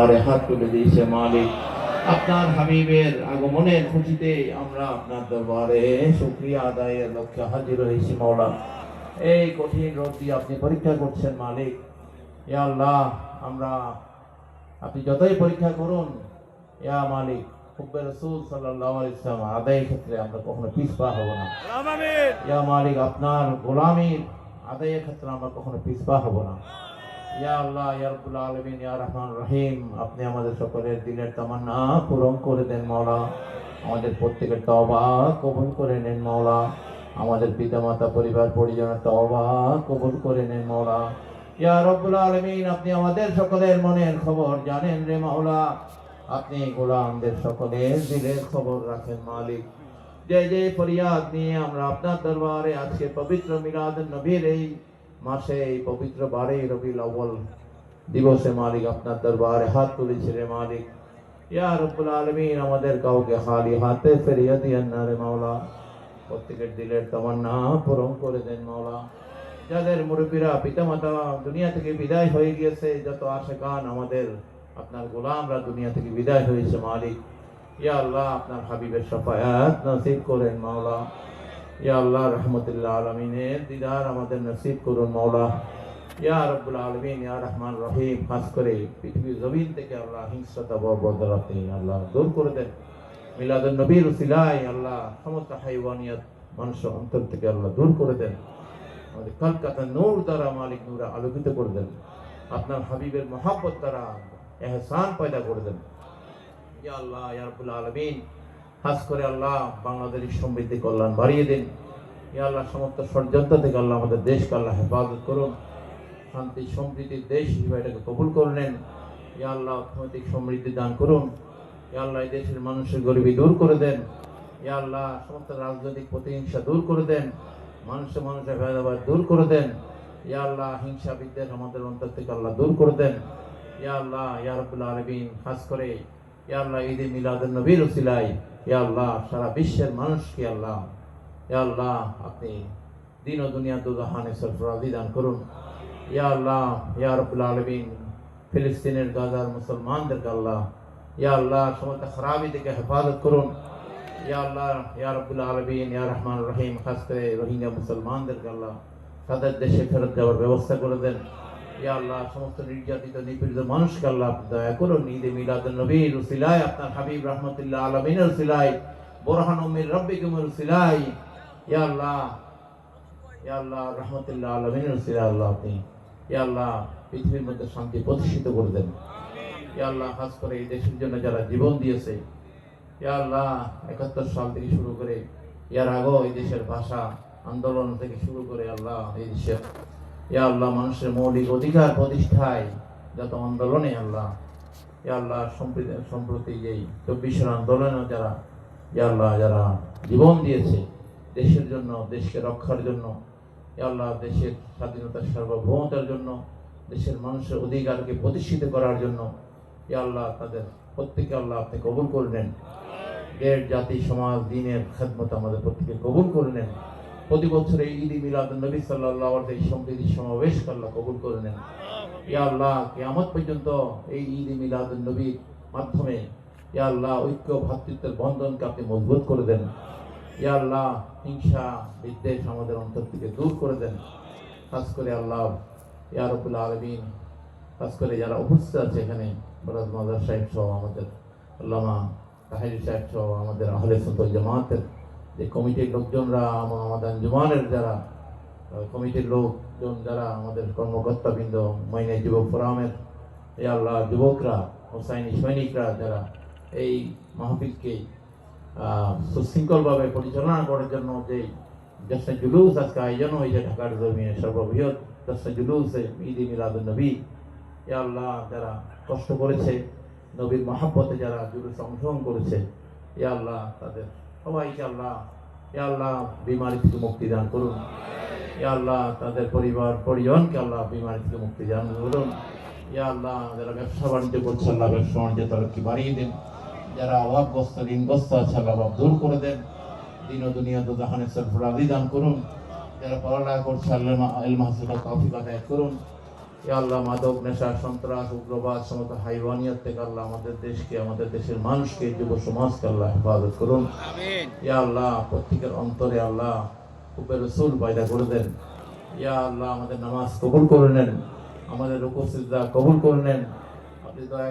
আরে হাত তুলে দিয়েছে মালিক। আপনার হাবিবের আগমনের খুশিতে আমরা আপনার দরবারে শুকরিয়া আদায়ের লক্ষ্যে হাজির হয়েছি মাওলা। এই কঠিন রোদ দিয়ে আপনি পরীক্ষা করছেন মালিক। ইয়া আল্লাহ, আমরা আপনি যতই পরীক্ষা করুন ইয়া মালিক, হুব্বে রাসূল সাল্লাল্লাহু আলাইহি ওয়াসাল্লাম আদায়ের ক্ষেত্রে আমরা কখনো পিছপা হব না। ইয়া মালিক, আপনার গোলামির আদায়ের ক্ষেত্রে আমরা কখনো পিছপা হব না। ইয়া আল্লাহ, ইয়া রাব্বুল আলামিন, ইয়া রহমান রহিম, আপনি আমাদের সকলের দিলের তামান্না পূরণ করে দেন মাওলা। আমাদের প্রত্যেকের তওবা কবুল করে নেন মাওলা। আমাদের পিতামাতা পরিবার পরিজনের তওবা কবুল করে নেন মাওলা। ইয়া রাব্বুল আলামিন, আপনি আমাদের সকলের মনের খবর জানেন রে মাওলা। আপনি গোলামদের সকলের দিলের খবর রাখেন মালিক। যে যে ফরিয়াদ নিয়ে আমরা আপনার দরবারে আজকে পবিত্র মিলাদুন নবীর এই মাসে, এই পবিত্র বারে রবিউল আউয়াল দিবসে মালিক আপনার দরবারে হাত তুলেছি রে মালিক। ইয়া রাব্বুল আলামিন, আমাদের কাউকে খালি হাতে ফিরিয়ে দিয়েন না রে মাওলা। প্রত্যেকের দিলের তামান্না পূরণ করে দেন মাওলা। যাদের মুরব্বীরা পিতামাতা দুনিয়া থেকে বিদায় হয়ে গিয়েছে, যত আশিকান আমাদের আপনার গোলামরা দুনিয়া থেকে বিদায় হয়েছে মালিক, ইয়া আল্লাহ আপনার হাবিবের শাফায়াত নসিব করেন মাওলা। ইয়া আল্লাহ, রহমতুল্লাহ আলমিনের দিদার আমাদের নসিব করুন মাওলা। ইয়া রাব্বুল আলামিন, ইয়া রহমান রহিম, খাস করে পৃথিবীর জমিন থেকে আল্লাহ হিংস্রতা বর্বরতা আল্লাহ দূর করে দেন। মিলাদুন নবীর উসিলায় আল্লাহ সমস্ত হাইওয়ানিয়াত মানুষের অন্তর থেকে আল্লাহ দূর করে দেন। আমাদের কলকাতা নূর দ্বারা মালিক নূরে আলোকিত করে দেন। আপনার হাবিবের মহাব্বত দ্বারা এহসান পয়দা করে দেন। ইয়া আল্লাহ, ইয়া রাব্বুল আলামিন, খাস করে আল্লাহ বাংলাদেশের সমৃদ্ধি কল্যাণ বাড়িয়ে দিন। ইয়া আল্লাহ, সমস্ত ষড়যন্ত্র থেকে আল্লাহ আমাদের দেশকে আল্লাহ হেফাজত করুন। শান্তি সমৃদ্ধির দেশ হিসেবে এটাকে কবুল করে নেন। ইয়া আল্লাহ, অর্থনৈতিক সমৃদ্ধি দান করুন। ইয়া আল্লাহ, এই দেশের মানুষের গরিবি দূর করে দেন। ইয়া আল্লাহ, সমস্ত রাজনৈতিক প্রতিহিংসা দূর করে দেন। মানুষের ভেদাভেদ দূর করে দেন। ইয়া আল্লাহ, হিংসা বিদ্বেষ আমাদের অন্তর থেকে আল্লাহ দূর করে দেন। ইয়া আল্লাহ, ইয়া রাব্বুল আলামিন, খাস করে ইয়া আল্লাহ ঈদে মিলাদুন নবীর উসিলায় ইয়া আল্লাহ সারা বিশ্বের মানুষকে আল্লাহ ইয়া আল্লাহ আপনি দিন ও দুনিয়া দুজাহানে সরফরাজি দান করুন। ইয়া আল্লাহ, ইয়া রাব্বুল আলামিন, ফিলিস্তিনের গাজার মুসলমানদেরকে আল্লাহ ইয়া আল্লাহ সমস্ত খারাপি থেকে হেফাজত করুন। ইয়া আল্লাহ, ইয়া রাব্বুল আলামিন, ইয়া রহমান রহিম, খাস করে রোহিঙ্গা মুসলমানদেরকে আল্লাহ তাদের দেশে ফেরত যাওয়ার ব্যবস্থা করে দেন। ইয়া আল্লাহ, সমস্ত নির্যাতিত নিপীড়িত মানুষকে আল্লাহ দয়া করুন। ঈদে মিলাদুন নবীর উসিলায় আপনার হাবিব রাহমাতুল্লাহ আলামিনের উসিলায় বুরহানুম মির রাব্বিকুমুর উসিলায় ইয়া আল্লাহ, ইয়া আল্লাহ, রাহমাতুল্লাহ আলামিনের উসিলায় আল্লাহ আপনি ইয়া আল্লাহ পৃথিবীর মধ্যে শান্তি প্রতিষ্ঠিত করে দেন। ইয়া আল্লাহ, খাস করে এই দেশের জন্য যারা জীবন দিয়েছে ইয়া আল্লাহ ৭১ সাল থেকে শুরু করে এর আগেও এই দেশের ভাষা আন্দোলন থেকে শুরু করে আল্লাহ এই দেশের ইয়া আল্লাহ মানুষের মৌলিক অধিকার প্রতিষ্ঠায় যত আন্দোলনে আল্লাহ ইয়া আল্লাহ সম্প্রতি এই ২৪ আন্দোলনে যারা ইয়া আল্লাহ যারা জীবন দিয়েছে দেশের জন্য, দেশকে রক্ষার জন্য, ইয়া আল্লাহ দেশের স্বাধীনতার সার্বভৌমতার জন্য, দেশের মানুষের অধিকারকে প্রতিষ্ঠিত করার জন্য ইয়া আল্লাহ তাদের প্রত্যেকে আল্লাহ আপনি কবুল করে নেন। দেশ, জাতি, সমাজ, দিনের খেদমত আমাদের প্রত্যেকে কবুল করে নেন। প্রতি বছর এই ঈদ মিলাদুন নবী সাল্লাল্লাহু আলাইহি ওয়াসাল্লাম সমৃদ্ধি সমাবেশকে আল্লাহ কবুল করে নেন। ইয়া আল্লাহ, কিয়ামত পর্যন্ত এই ঈদ মিলাদুন নবীর মাধ্যমে ইয়া আল্লাহ ঐক্য ভ্রাতৃত্বের বন্ধনকে আপনি মজবুত করে দেন। ইয়া আল্লাহ, হিংসা বিদ্বেষ আমাদের অন্তর থেকে দূর করে দেন। খাস করে আল্লাহ ইয়া রাব্বুল আলামিন, খাস করে যারা উপস্থিত আছে এখানে বরাজ মাদার সাহেব সহ আমাদের আল্লামা তাহির সাহেব সহ আমাদের আহলে সুন্নাত জামাতের যে কমিটির লোকজনরা, আমাদের আঞ্জুমানের যারা কমিটির লোকজন, যারা আমাদের কর্মকর্তাবৃন্দ, মাইনাই যুবক ফোরামের এই আল্লাহ যুবকরা, হোসাইনি সৈনিকরা যারা এই মাহফিলকে সুশৃঙ্খলভাবে পরিচালনা করার জন্য যে জশ্নে জুলুস আজকে আয়োজন হয়েছে ঢাকার জমিনে সর্ববৃহৎ জশ্নে জুলুসে ঈদে মিলাদুন নবী, ইয়া আল্লাহ যারা কষ্ট করেছে, নবীর মহাব্বতে যারা জুলুসে অংশগ্রহণ করেছে, ইয়া আল্লাহ তাদের সবাইকে আল্লাহ ইয়া আল্লাহ বিমারি থেকে মুক্তি দান করুন। ইয়া আল্লাহ তাদের পরিবার পরিজনকে আল্লাহ বিমারি থেকে মুক্তি দান করুন। ইয়া আল্লাহ যারা ব্যবসা বাণিজ্য করছে আল্লাহ ব্যবসা বাণিজ্য তরক্কি বাড়িয়ে দেন। যারা অভাবগ্রস্ত ঋণগ্রস্ত আছে আল্লাহ অভাব দূর করে দেন। দিন ও দুনিয়া দুজাহানে সরফরাজি দান করুন। যারা পড়ালেখা করছে আল্লাহ ইলম হাসিলের তৌফিক আদায় করুন। ইয়া আল্লাহ মাদক নেশা সন্ত্রাস উগ্রবাদ সমস্ত হাইওয়ানিয়ত থেকে আল্লাহ আমাদের দেশকে আমাদের দেশের মানুষকে যুব সমাজকে আল্লাহ হেফাজত করুন। ইয়া আল্লাহ প্রত্যেকের অন্তরে আল্লাহ হুব্বে রাসূল পয়দা করে দেন। ইয়া আল্লাহ আমাদের নামাজ কবুল করে নেন, আমাদের রুকু সিজদা কবুল করে নেন। আপনি দয়া